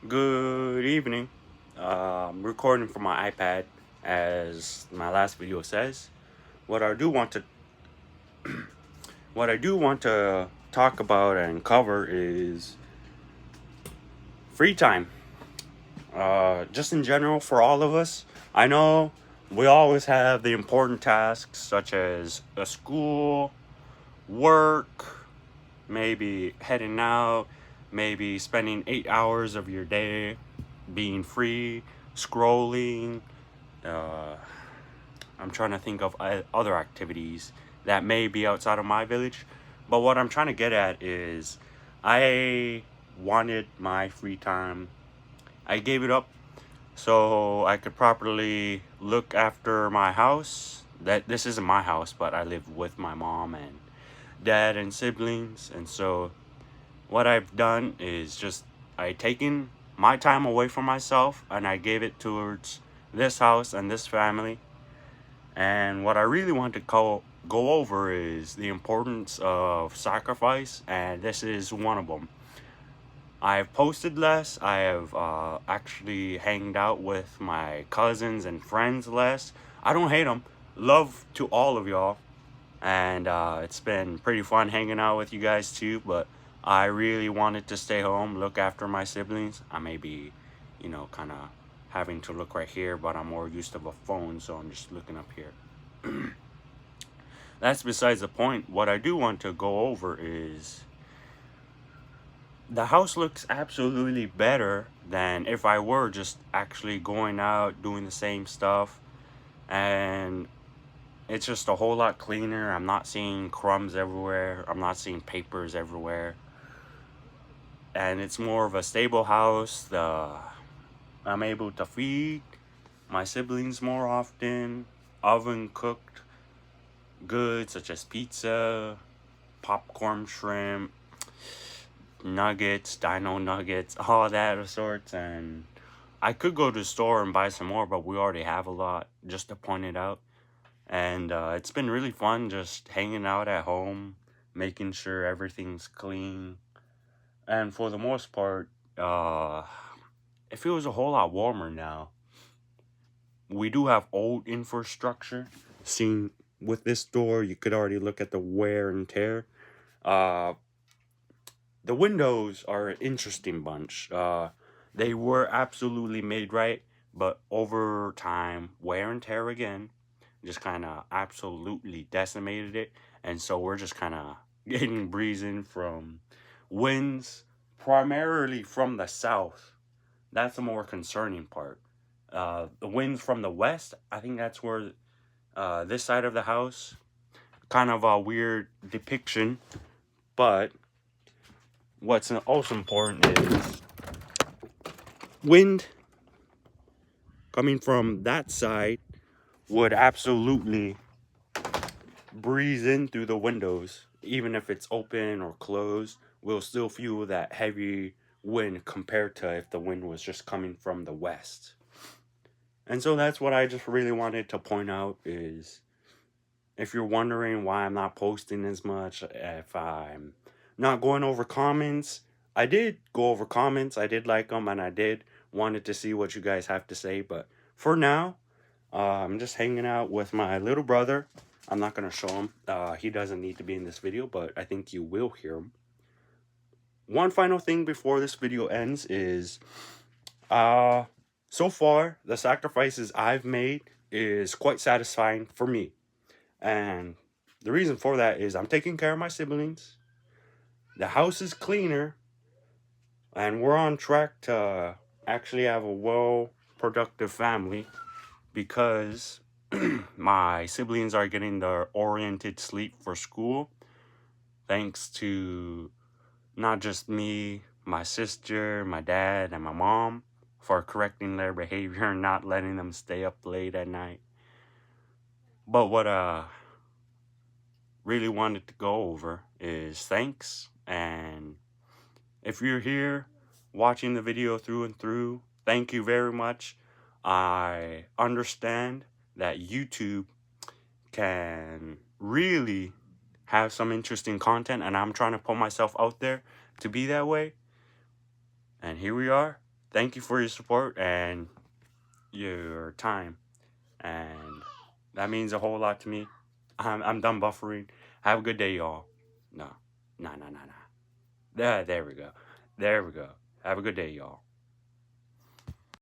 Good evening. I'm recording from my iPad, as my last video says. What I do want to, what I do want to talk about and cover is free time. Just in general for all of us. I know we always have the important tasks such as a school, work, maybe heading out, maybe spending 8 hours of your day being free, scrolling. Uh, I'm trying to think of other activities that may be outside of my village. But what I'm trying to get at is I wanted my free time. I gave it up so I could properly look after my house. That this isn't my house, but I live with my mom and dad and siblings. And so what I've done is just I taken my time away from myself and I gave it towards this house and this family. And what I really want to go over is the importance of sacrifice, and this is one of them. I've posted less. I have actually hanged out with my cousins and friends less. I don't hate them. Love to all of y'all. And it's been pretty fun hanging out with you guys too. But I really wanted to stay home, look after my siblings. I may be, kind of having to look right here, but I'm more used to a phone, so I'm just looking up here. That's besides the point. What I do want to go over is the house looks absolutely better than if I were just actually going out doing the same stuff, and it's just a whole lot cleaner. I'm not seeing crumbs everywhere. I'm not seeing papers everywhere. And it's more of a stable house. I'm able to feed my siblings more often. Oven cooked goods such as pizza, popcorn shrimp, nuggets, dino nuggets, all that of sorts. And I could go to the store and buy some more, but we already have a lot, just to point it out. And it's been really fun just hanging out at home, making sure everything's clean. And for the most part, it feels a whole lot warmer now. We do have old infrastructure. Seeing with this door, you could already look at the wear and tear. Uh, the windows are an interesting bunch. They were absolutely made right, but over time, wear and tear again just kind of absolutely decimated it. And so we're just kind of getting breezing from winds, primarily from the south. That's the more concerning part. The winds from the west, I think that's where this side of the house, kind of a weird depiction. But what's also important is wind coming from that side would absolutely breeze in through the windows. Even if it's open or closed, we'll still feel that heavy wind compared to if the wind was just coming from the west. And so that's what I just really wanted to point out is if you're wondering why I'm not posting as much, if I'm not going over comments, I did go over comments. I did like them and I did wanted to see what you guys have to say. But for now, I'm just hanging out with my little brother. I'm not going to show him. He doesn't need to be in this video, but I think you will hear him. One final thing before this video ends is so far the sacrifices I've made is quite satisfying for me. And the reason for that is I'm taking care of my siblings. The house is cleaner and we're on track to actually have a well productive family because my siblings are getting their oriented sleep for school thanks to not just me, my sister, my dad, and my mom for correcting their behavior and not letting them stay up late at night. But what I really wanted to go over is thanks. And if you're here watching the video through and through, thank you very much. I understand that YouTube can really have some interesting content, and I'm trying to put myself out there to be that way. And here we are. thank you for your support and your time. And that means a whole lot to me. I'm done buffering. Have a good day, y'all. No. Nah. There we go. There we go. Have a good day, y'all.